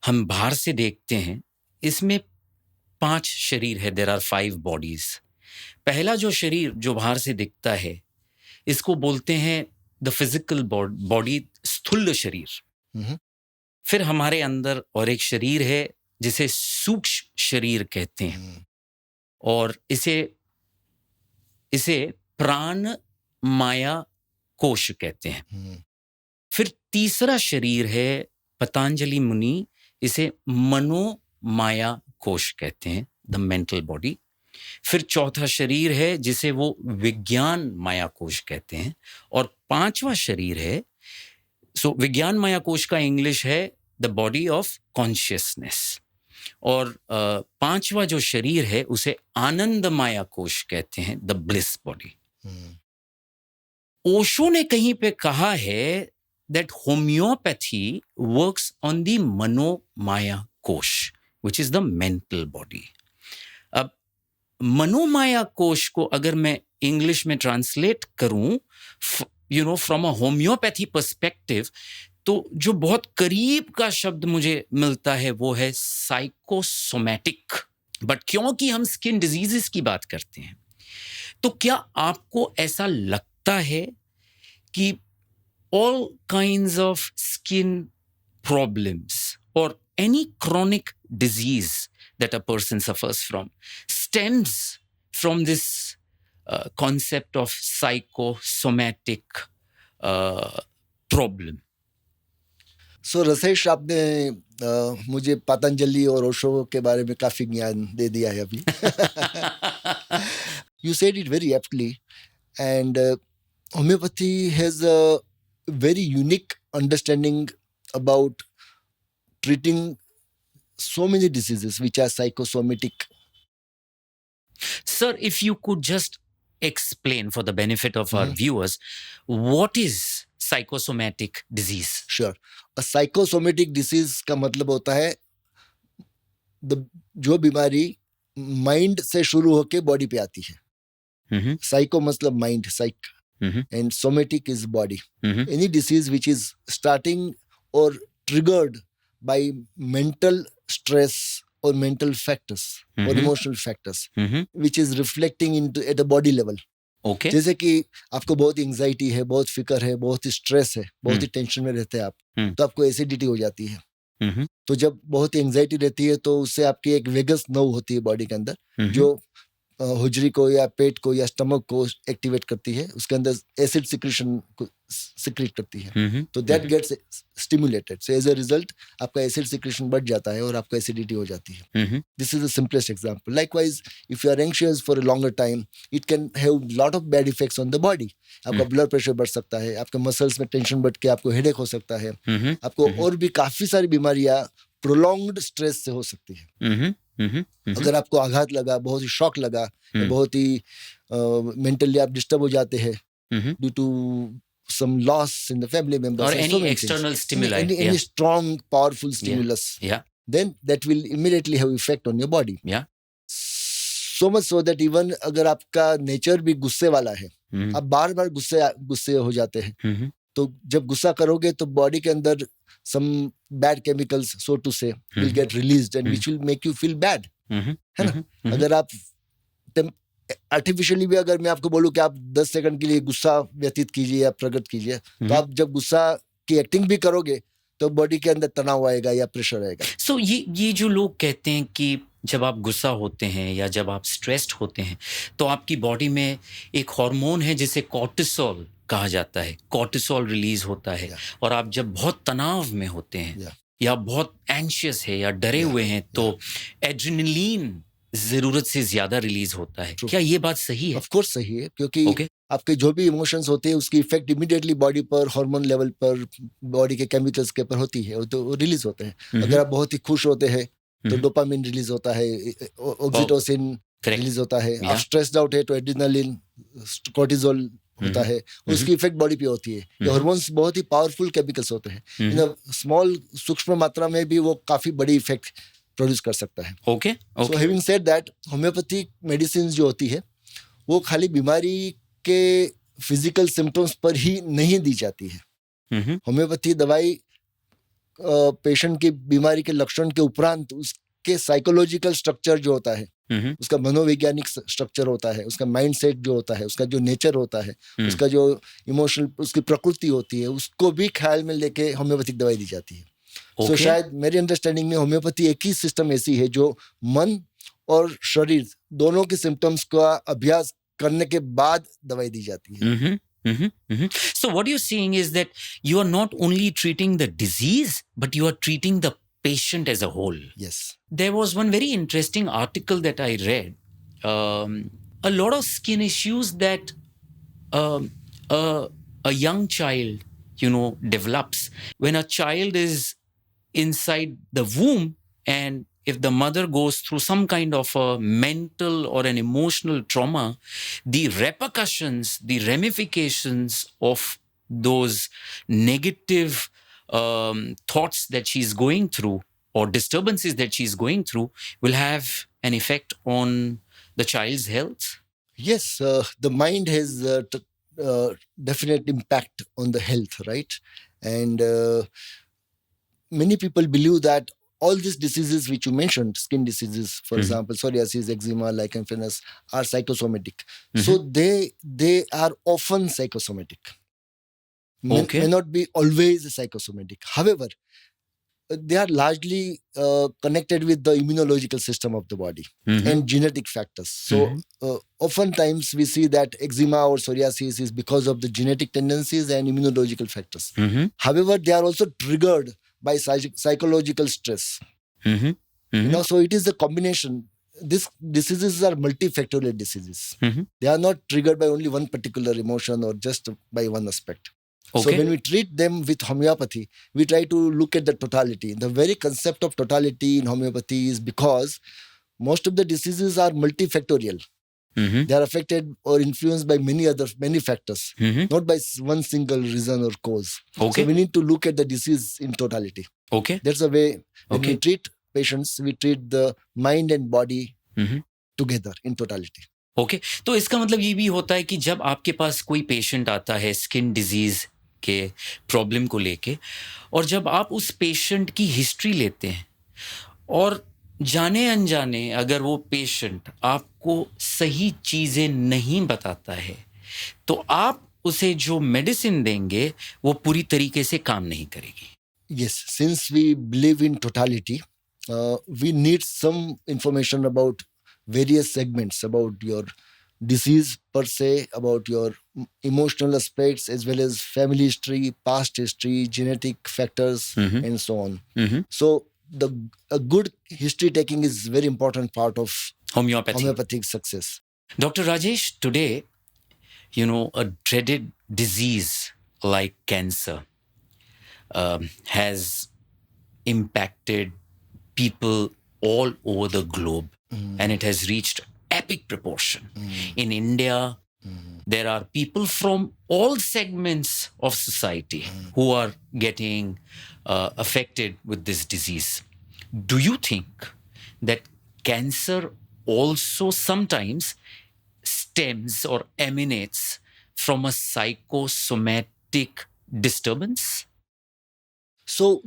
हम बाहर से देखते हैं, इसमें 5 शरीर है। There are 5 bodies. पहला जो शरीर जो बाहर से दिखता है, इसको बोलते हैं द फिजिकल बॉडी, स्थूल शरीर। फिर हमारे अंदर और एक शरीर है जिसे सूक्ष्म शरीर कहते हैं, और इसे प्राण माया कोश कहते हैं। फिर तीसरा शरीर है पतंजलि मुनि, इसे मनो माया कोश कहते हैं, द मेंटल बॉडी। फिर चौथा शरीर है जिसे वो विज्ञान माया कोश कहते हैं, और 5वां शरीर है, विज्ञान माया कोश का इंग्लिश है द बॉडी ऑफ कॉन्शियसनेस, और 5वां जो शरीर है उसे आनंद माया कोश कहते हैं, द ब्लिस बॉडी। ओशो ने कहीं पे कहा है that homeopathy works on the मनो माया कोश, which is the mental body. अब मनोमाया कोश को अगर मैं इंग्लिश में ट्रांसलेट करूं, फ्रॉम अ होम्योपैथी पर्सपेक्टिव, तो जो बहुत करीब का शब्द मुझे मिलता है वो है साइकोसोमैटिक। बट क्योंकि हम स्किन डिजीजेस की बात करते हैं, तो क्या आपको ऐसा लगता है कि all kinds of skin problems और any chronic disease that a person suffers from stems from this concept of psychosomatic problem? So, Rasesh, आपने मुझे पतंजलि और ओशो के बारे में काफी ज्ञान दे दिया है अभी। You said it very aptly, and homeopathy has a very unique understanding about treating so many diseases which are psychosomatic. Sir, if you could just explain for the benefit of our viewers, what is psychosomatic disease? Sure. A psychosomatic disease का मतलब होता है जो बीमारी mind से शुरू होके body पे आती है। साइको मतलब mind, psych, and somatic is body. Any disease which is starting or triggered by mental stress or mental factors or emotional factors, which is reflecting into at a body level. Okay. जैसे कि आपको बहुत anxiety है, बहुत फिक्र है, बहुत ही stress है, बहुत ही टेंशन में रहते हैं आप, तो आपको एसिडिटी हो जाती है। तो जब बहुत ही एंजाइटी रहती है तो उससे आपकी एक वेगस नर्व होती है बॉडी के अंदर, जो हुजरी को या पेट को या स्टमक को एक्टिवेट करती है, उसके अंदर एसिड सिक्रेशन को सिक्रेट करती है, तो that gets stimulated. So as a result आपका एसिड सिक्रेशन बढ़ जाता है और आपका एसिडिटी हो जाती है। This is the simplest example. Likewise if you are anxious for a longer time, it can have lot of bad effects on the body. आपका ब्लड प्रेशर बढ़ सकता है, आपके मसल्स में टेंशन बढ़ के आपको हेडेक हो सकता है, आपको और भी काफी सारी बीमारियां प्रोलॉन्ग्ड स्ट्रेस से हो सकती है। अगर आपको आघात लगा, बहुत ही शॉक लगा, बहुत ही मेंटली आप डिस्टर्ब हो जाते हैं due to some loss in the family members, or any external stimuli, any strong powerful stimulus, then that will immediately have effect on your body. Yeah. so much so that even अगर आपका nature भी गुस्से वाला है, आप बार बार गुस्से हो जाते हैं, तो जब गुस्सा करोगे तो बॉडी के अंदर some bad chemicals, so to say, will get released and which will make you feel bad, है ना? अगर आप आर्टिफिशियली भी अगर मैं आपको बोलूं कि आप 10 सेकंड के लिए गुस्सा व्यतीत कीजिए या प्रकट कीजिए, तो आप जब गुस्सा की एक्टिंग भी करोगे तो बॉडी के अंदर तनाव आएगा या प्रेशर आएगा. सो ये जो लोग कहते हैं कि जब आप गुस्सा होते हैं या जब आप स्ट्रेस्ड होते हैं तो आपकी बॉडी में एक हार्मोन है जिसे कॉर्टिसोल कहा जाता है, कॉर्टिसोल रिलीज होता है, और आप जब बहुत तनाव में होते हैं या बहुत एंशियस है या डरे हुए हैं तो एड्रेनलिन जरूरत से ज्यादा रिलीज होता है. क्या ये बात सही है? ऑफ कोर्स सही है, क्योंकि आपके जो भी इमोशंस होते हैं उसकी इफेक्ट इमीडिएटली बॉडी पर, हार्मोन लेवल पर, बॉडी के केमिकल्स के पर होती है, तो रिलीज होते हैं. अगर आप बहुत ही खुश होते हैं तो डोपामिन रिलीज होता है, ऑक्सीटोसिन रिलीज होता है. आप स्ट्रेस्ड आउट है तो एड्रेनलिन, कॉर्टिसोल होता है, उसकी इफेक्ट बॉडी पे होती है. ये हार्मोन्स बहुत ही पावरफुल केमिकल्स होते हैं. इन स्मॉल सूक्ष्म मात्रा में भी वो काफी बड़ी इफेक्ट प्रोड्यूस कर सकता है. Okay. So having said that, homeopathic medicine जो होती है वो खाली बीमारी के फिजिकल सिम्टम्स पर ही नहीं दी जाती है. होम्योपैथी दवाई पेशेंट की बीमारी के लक्षण के उपरांत उसके साइकोलॉजिकल स्ट्रक्चर जो होता है, उसका मनोवैज्ञानिक स्ट्रक्चर होता है, उसका माइंड सेट जो होता है, उसका जो नेचर होता है, उसका जो इमोशनल, उसकी प्रकृति होती है, उसको भी ख्याल में लेके होम्योपैथिक दवाई दी जाती है. So, शायद मेरी अंडरस्टैंडिंग में होम्योपैथी एक ही सिस्टम ऐसी है जो मन और शरीर दोनों के सिम्टम्स का अभ्यास करने के बाद दवाई दी जाती है. So what you're saying is that you are not only treating the disease, but you are treating the patient as a whole. Yes. There was one very interesting article that I read. A lot of skin issues that a young child, develops when a child is inside the womb, and if the mother goes through some kind of a mental or an emotional trauma, the repercussions, the ramifications of those negative thoughts that she's going through or disturbances that she's going through will have an effect on the child's health. Yes, the mind has definite impact on the health, right? And many people believe that all these diseases which you mentioned, skin diseases, for example, psoriasis, eczema, lichen planus, are psychosomatic. So they are often psychosomatic. May not be always psychosomatic. However, they are largely connected with the immunological system of the body and genetic factors. So oftentimes we see that eczema or psoriasis is because of the genetic tendencies and immunological factors. However, they are also triggered by psychological stress. So it is a combination. These diseases are multifactorial diseases. They are not triggered by only one particular emotion or just by one aspect. So when we treat them with homeopathy, we try to look at the totality. The very concept of totality in homeopathy is because most of the diseases are multifactorial. They are affected or influenced by many factors, not by one single reason or cause. So we need to look at the disease in totality. That's the way when we treat patients, we treat the mind and body together in totality. तो इसका मतलब ये भी होता है कि जब आपके पास कोई पेशेंट आता है स्किन डिजीज के प्रॉब्लम को लेके, और जब आप उस पेशेंट की हिस्ट्री लेते हैं और जाने अनजाने अगर वो पेशेंट आपको सही चीजें नहीं बताता है तो आप उसे जो मेडिसिन देंगे वो पूरी तरीके से काम नहीं करेगी. Yes, since we believe in totality, we need some information about various segments, about your disease per se, about your emotional aspects as well as family history, past history, genetic factors, and so on. So a good history taking is very important part of homeopathic success. Dr. Rajesh, today, a dreaded disease like cancer has impacted people all over the globe, and it has reached epic proportion. In India, there are people from all segments of society who are getting affected with this disease. Do you think that cancer also sometimes stems or emanates from a psychosomatic disturbance? So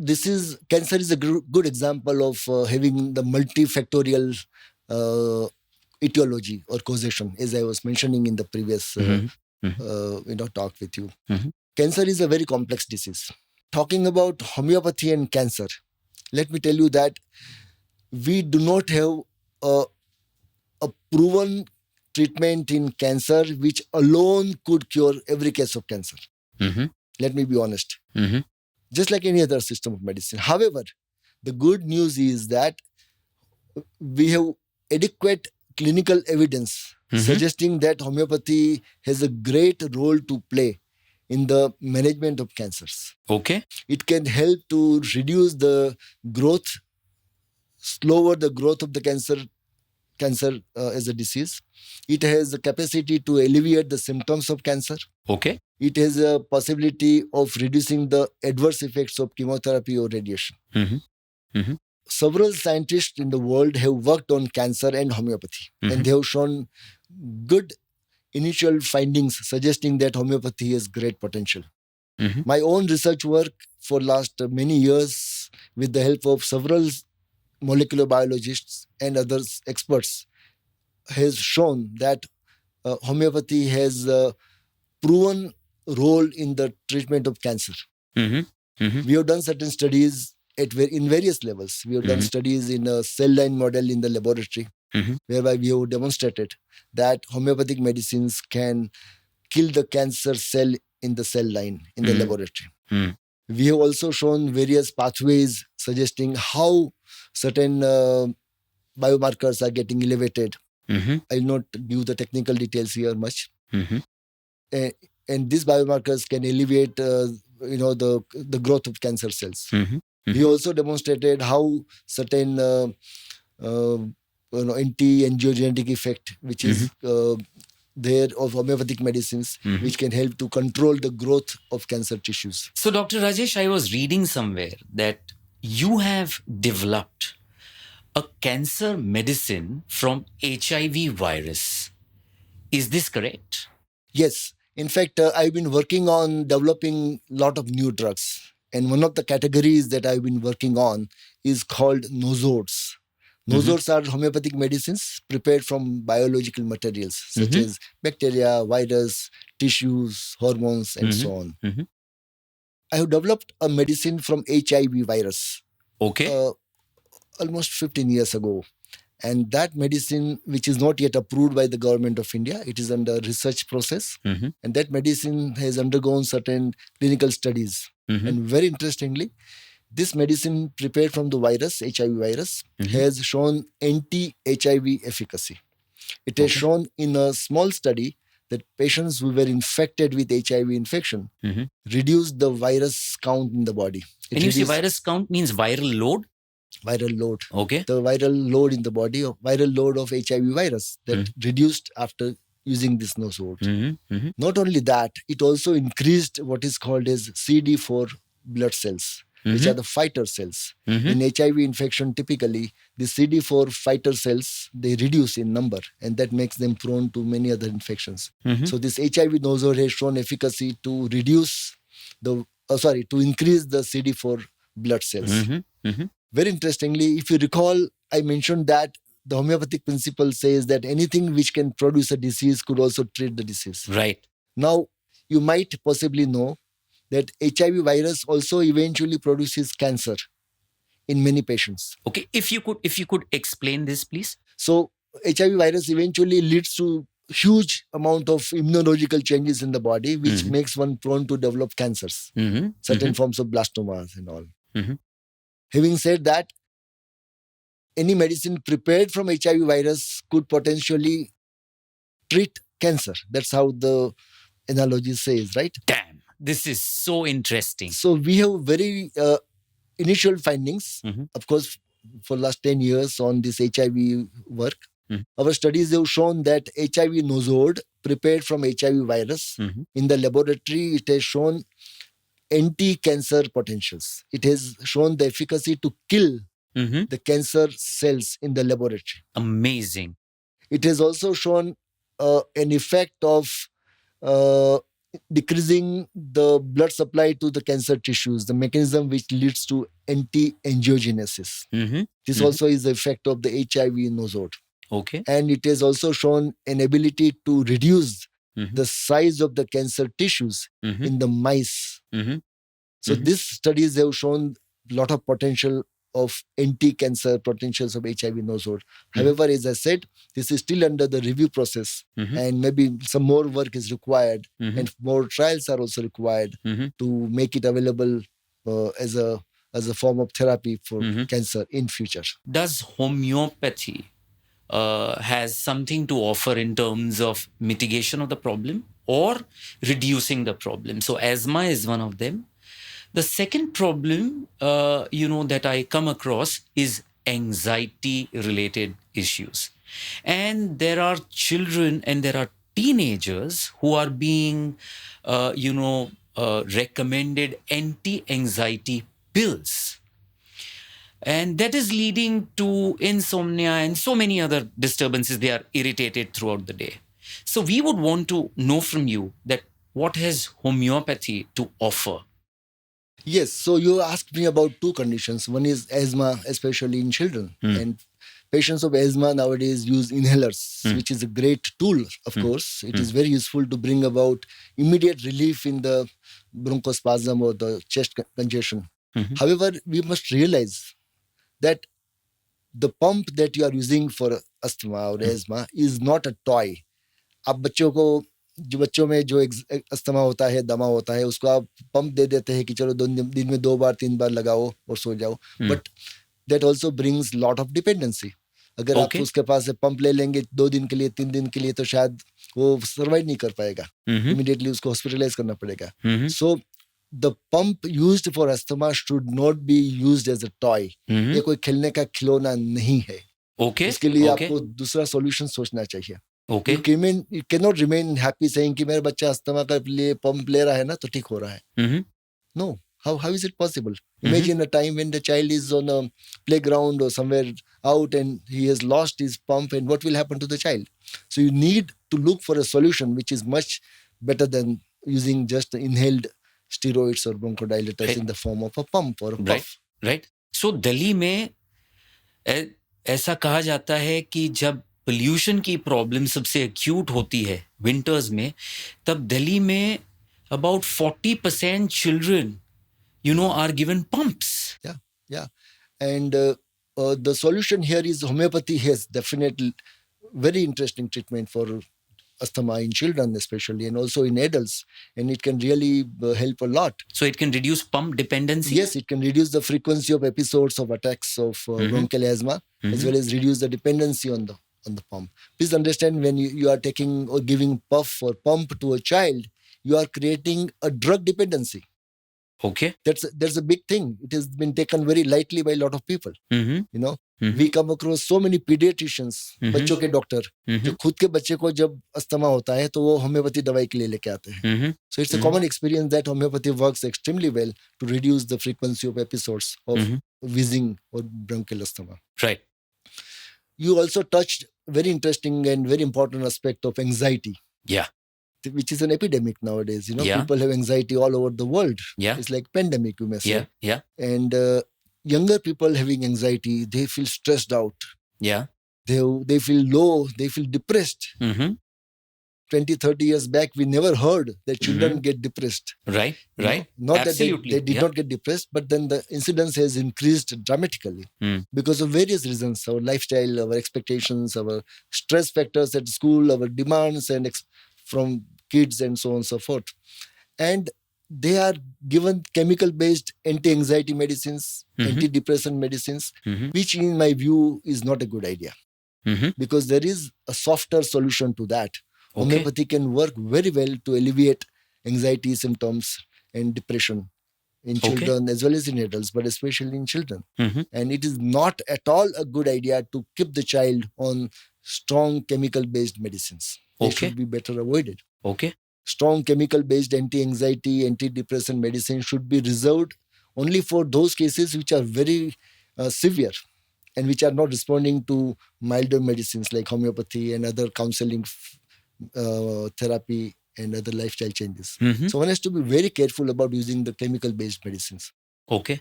cancer is a good example of having the multifactorial uh, etiology or causation, as I was mentioning in the previous talk with you. Cancer is a very complex disease. Talking about homeopathy and cancer, let me tell you that we do not have a proven treatment in cancer which alone could cure every case of cancer. Let me be honest. Just like any other system of medicine. However, the good news is that we have adequate clinical evidence suggesting that homeopathy has a great role to play in the management of cancers. Okay. It can help to reduce the growth, slower the growth of the cancer as a disease. It has the capacity to alleviate the symptoms of cancer. Okay. It has a possibility of reducing the adverse effects of chemotherapy or radiation. Several scientists in the world have worked on cancer and homeopathy, and they have shown good initial findings suggesting that homeopathy has great potential. My own research work for last many years, with the help of several molecular biologists and other experts, has shown that homeopathy has a proven role in the treatment of cancer. We have done certain studies in various levels. We have done studies in a cell line model in the laboratory, whereby we have demonstrated that homeopathic medicines can kill the cancer cell in the cell line in the laboratory. We have also shown various pathways suggesting how certain biomarkers are getting elevated. I will not give the technical details here much. And these biomarkers can alleviate the growth of cancer cells. We also demonstrated how certain anti-angiogenetic effect, which is there of homeopathic medicines, which can help to control the growth of cancer tissues. So, Dr. Rajesh, I was reading somewhere that you have developed a cancer medicine from HIV virus. Is this correct? Yes. In fact, I've been working on developing a lot of new drugs. And one of the categories that I've been working on is called nosodes. Nosodes are homeopathic medicines prepared from biological materials such as bacteria, virus, tissues, hormones, and so on. I have developed a medicine from HIV virus. Okay. Almost 15 years ago. And that medicine, which is not yet approved by the government of India, it is under research process. And that medicine has undergone certain clinical studies. And very interestingly, this medicine prepared from the virus, HIV virus, has shown anti-HIV efficacy. It has shown in a small study that patients who were infected with HIV infection reduced the virus count in the body. And you say virus count means viral load? Viral load. Okay. The viral load in the body, viral load of HIV virus that reduced after using this nosode. Not only that, it also increased what is called as CD4 blood cells, which are the fighter cells. In HIV infection, typically, the CD4 fighter cells, they reduce in number, and that makes them prone to many other infections. So this HIV nosode has shown efficacy to reduce to increase the CD4 blood cells. Very interestingly, if you recall, I mentioned that the homeopathic principle says that anything which can produce a disease could also treat the disease. Right. Now, you might possibly know that HIV virus also eventually produces cancer in many patients. Okay, if you could explain this, please. So, HIV virus eventually leads to huge amount of immunological changes in the body, which makes one prone to develop cancers, certain forms of blastomas and all. Having said that, any medicine prepared from HIV virus could potentially treat cancer. That's how the analogy says, right? Damn, this is so interesting. So we have very initial findings, of course, for last 10 years on this HIV work. Our studies have shown that HIV nosode prepared from HIV virus in the laboratory, it has shown anti-cancer potentials. It has shown the efficacy to kill the cancer cells in the laboratory. Amazing. It has also shown an effect of uh, decreasing the blood supply to the cancer tissues, the mechanism which leads to anti-angiogenesis. This also is the effect of the HIV nosode. Okay. And it has also shown an ability to reduce the size of the cancer tissues in the mice. So these studies have shown a lot of potential of anti-cancer potentials of HIV nosode. However, as I said, this is still under the review process, and maybe some more work is required, and more trials are also required to make it available as a form of therapy for cancer in future. Does homeopathy has something to offer in terms of mitigation of the problem or reducing the problem? So asthma is one of them. The second problem, that I come across is anxiety-related issues. And there are children and there are teenagers who are being, recommended anti-anxiety pills. And that is leading to insomnia and so many other disturbances. They are irritated throughout the day. So we would want to know from you that what has homeopathy to offer? Yes, so you asked me about two conditions. One is asthma, especially in children. And patients of asthma nowadays use inhalers, which is a great tool, of course. It is very useful to bring about immediate relief in the bronchospasm or the chest congestion. However, we must realize that the pump that you are using for asthma or asthma is not a toy. आप बच्चों में जो asthma होता है, दमा होता है, उसको आप पंप दे देते हैं कि चलो दिन में 2 बार 3 बार लगाओ और सो जाओ. But that also brings lot of dependency. अगर आप उसके पास से पंप ले लेंगे 2 दिन के लिए 3 दिन के लिए, तो शायद वो सर्वाइव नहीं कर पाएगा. इमीडिएटली उसको हॉस्पिटलाइज करना पड़ेगा. So the pump used for asthma should not be used as a toy. ये कोई खेलने का खिलौना नहीं है. इसके लिए आपको दूसरा सॉल्यूशन सोचना चाहिए. Okay. You cannot remain happy saying कि मेरा बच्चा अस्थमा का लिए पंप ले रहा है ना तो ठीक हो रहा है. No. How is it possible? Imagine a time when the child is on a playground or somewhere out and he has lost his pump, and what will happen to the child? So you need to look for a solution which is much better than using just inhaled steroids or bronchodilators in the form of a pump or a puff. Right. So Delhi में ऐसा कहा जाता है कि जब pollution की problem सबसे acute होती है विंटर्स में, तब दिल्ली में about 40% children are given pumps. Yeah. And the solution here is homeopathy has definitely very interesting treatment for asthma in children especially, and also in adults, and it can really help a lot. So it can reduce pump dependency? Yes, it can reduce the frequency of episodes of attacks of bronchial asthma, as well as reduce the dependency on the pump. Please understand, when you are taking or giving puff or pump to a child, you are creating a drug dependency. Okay. That's a big thing. It has been taken very lightly by a lot of people. We come across so many pediatricians, बच्चों के doctor, जो खुद के बच्चे को जब asthma होता है तो वो होम्योपैथी दवाई के लिए लेके आते हैं. So it's a common experience that homeopathy works extremely well to reduce the frequency of episodes of wheezing or bronchial asthma. Right. You also touched very interesting and very important aspect of anxiety. Yeah. Which is an epidemic nowadays. People have anxiety all over the world. Yeah. It's like pandemic, you may say. Yeah. And younger people having anxiety, they feel stressed out. Yeah. They feel low, they feel depressed. 20-30 years back, we never heard that children get depressed. Right. Not Absolutely. that they did not get depressed, but then the incidence has increased dramatically because of various reasons: our lifestyle, our expectations, our stress factors at school, our demands and from kids, and so on and so forth. And they are given chemical-based anti-anxiety medicines, antidepressant medicines, which in my view is not a good idea, because there is a softer solution to that. Okay. Homeopathy can work very well to alleviate anxiety symptoms and depression in children as well as in adults, but especially in children. And it is not at all a good idea to keep the child on strong chemical-based medicines. They should be better avoided. Okay. Strong chemical-based anti-anxiety, antidepressant medicine should be reserved only for those cases which are very severe. and which are not responding to milder medicines like homeopathy and other counseling therapy and other lifestyle changes. Mhm. So one has to be very careful about using the chemical-based medicines. Okay.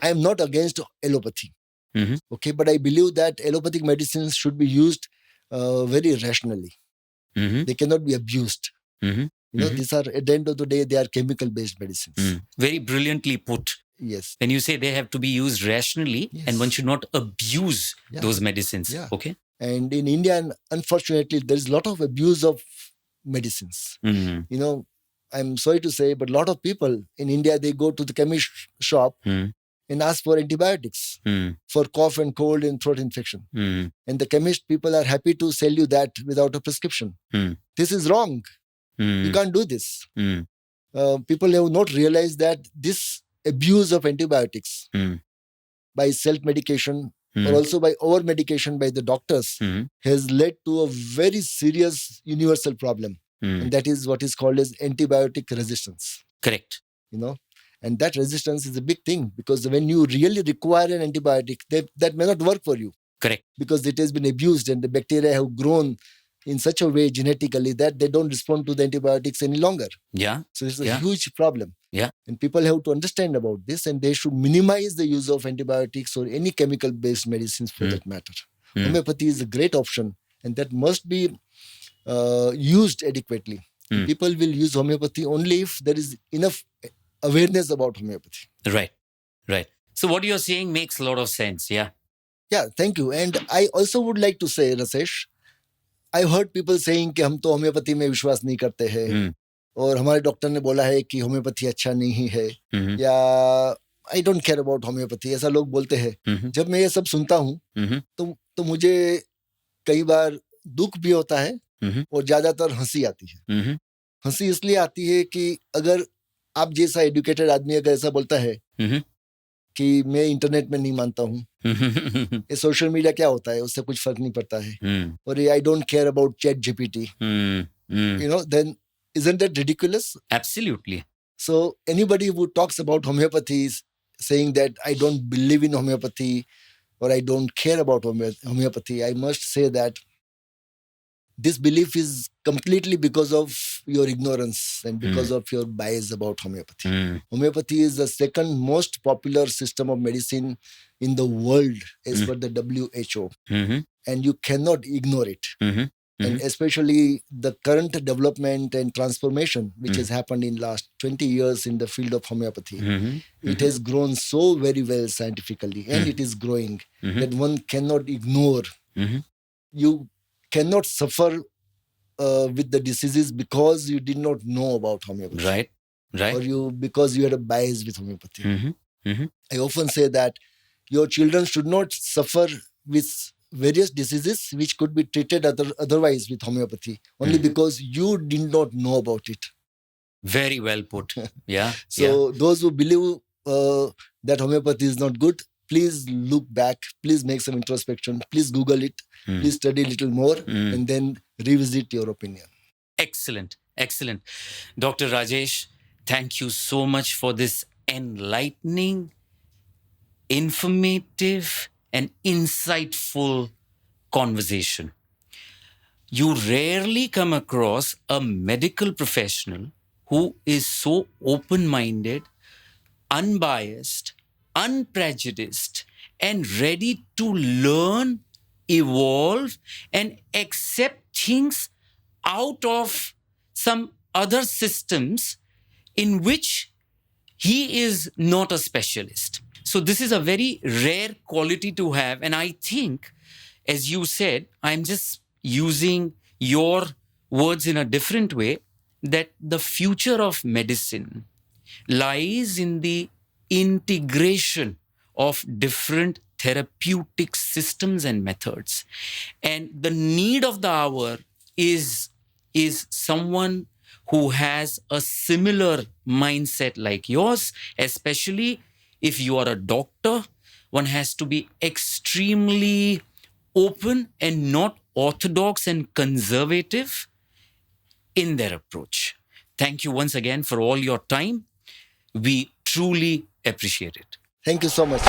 I am not against allopathy, Mhm. okay, but I believe that allopathic medicines should be used very rationally. Mhm. They cannot be abused. Mhm. These are, at the end of the day, they are chemical-based medicines. Very brilliantly put. Yes. When you say they have to be used rationally, Yes. and one should not abuse Yeah. those medicines. Yeah. Okay. And in India, unfortunately, there is a lot of abuse of medicines. Mhm. I'm sorry to say, but a lot of people in India, they go to the chemist shop Mhm. and ask for antibiotics Mhm. for cough and cold and throat infection. Mhm. And the chemist people are happy to sell you that without a prescription. Mhm. This is wrong. You can't do this. Mhm. People have not realized that this abuse of antibiotics Mhm. by self-medication or Mhm. also by over-medication by the doctors Mhm. has led to a very serious universal problem. Mhm. And that is what is called as antibiotic resistance. Correct. And that resistance is a big thing, because when you really require an antibiotic, that may not work for you. Correct. Because it has been abused and the bacteria have grown in such a way genetically that they don't respond to the antibiotics any longer. Yeah. So it's a Yeah. huge problem. Yeah. And people have to understand about this, and they should minimize the use of antibiotics or any chemical-based medicines for that matter. Homeopathy is a great option, and that must be used adequately. And people will use homeopathy only if there is enough awareness about homeopathy. Right. Right. So what you're saying makes a lot of sense. Yeah. Yeah, thank you. And I also would like to say, Rasesh, I've heard people saying कि हम तो homeopathy में विश्वास नहीं करते हैं, और हमारे डॉक्टर ने बोला है कि होम्योपैथी अच्छा नहीं है, या I don't care about homeopathy, ऐसा लोग बोलते हैं. जब मैं ये सब सुनता हूँ तो मुझे कई बार दुख भी होता है और ज्यादातर हंसी आती है. हंसी इसलिए आती है कि अगर आप जैसा एजुकेटेड आदमी अगर ऐसा बोलता है कि मैं इंटरनेट में नहीं मानता हूँ, ये सोशल मीडिया क्या होता है, उससे कुछ फर्क नहीं पड़ता है, और I don't care about chat GPT, then isn't that ridiculous? Absolutely. So anybody who talks about homeopathy is saying that I don't believe in homeopathy or I don't care about homeopathy, I must say that this belief is completely because of your ignorance and because of your bias about homeopathy. Homeopathy is the second most popular system of medicine in the world as per the WHO. And you cannot ignore it. And especially the current development and transformation which has happened in last 20 years in the field of homeopathy. It has grown so very well scientifically, and it is growing that one cannot ignore. You cannot suffer with the diseases because you did not know about homeopathy. Right. Or because you had a bias with homeopathy. I often say that your children should not suffer with various diseases which could be treated otherwise with homeopathy, only because you did not know about it. Very well put. Yeah. So those who believe that homeopathy is not good, please look back, please make some introspection, please Google it, please study a little more, and then revisit your opinion. Excellent. Excellent. Dr. Rajesh, thank you so much for this enlightening, informative, and insightful conversation. You rarely come across a medical professional who is so open-minded, unbiased, unprejudiced, and ready to learn, evolve, and accept things out of some other systems in which he is not a specialist. So this is a very rare quality to have. And I think, as you said, I'm just using your words in a different way, that the future of medicine lies in the integration of different therapeutic systems and methods. And the need of the hour is someone who has a similar mindset like yours, especially if you are a doctor. One has to be extremely open and not orthodox and conservative in their approach. Thank you once again for all your time. We truly appreciate it. Thank you so much.